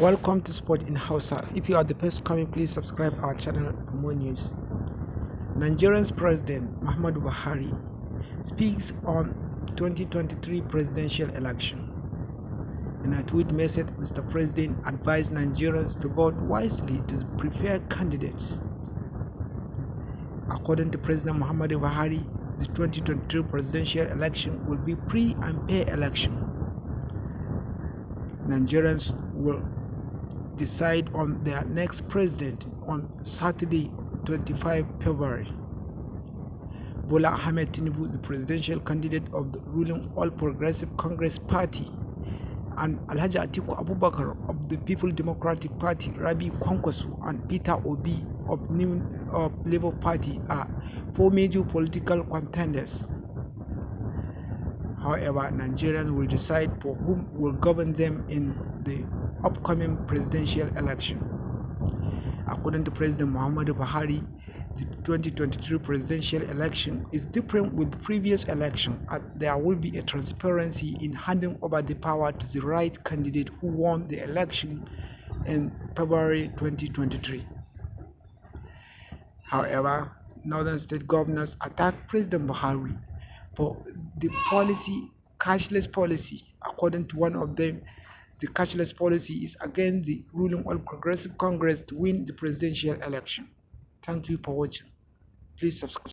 Welcome to Sport in Hausa. If you are the first coming, please subscribe our channel for more news. Nigeria's President Muhammadu Buhari speaks on 2023 presidential election. In a tweet message, Mr. President advised Nigerians to vote wisely to prefer candidates. According to President Muhammadu Buhari, the 2023 presidential election will be free and fair election. Nigerians will decide on their next president on Saturday, 25 February. Bola Ahmed Tinubu, the presidential candidate of the ruling All Progressive Congress Party, and Alhaji Atiku Abubakar of the People Democratic Party, Rabi Kwankwaso, and Peter Obi of New Labour Party are four major political contenders. However, Nigerians will decide for whom will govern them in the upcoming presidential election. According to President Muhammadu Buhari, the 2023 presidential election is different with the previous election, and there will be a transparency in handing over the power to the right candidate who won the election in February 2023. However, northern state governors attacked President Buhari for the cashless policy. According to one of them, the cashless policy is against the ruling All Progressive Congress to win the presidential election. Thank you for watching. Please subscribe.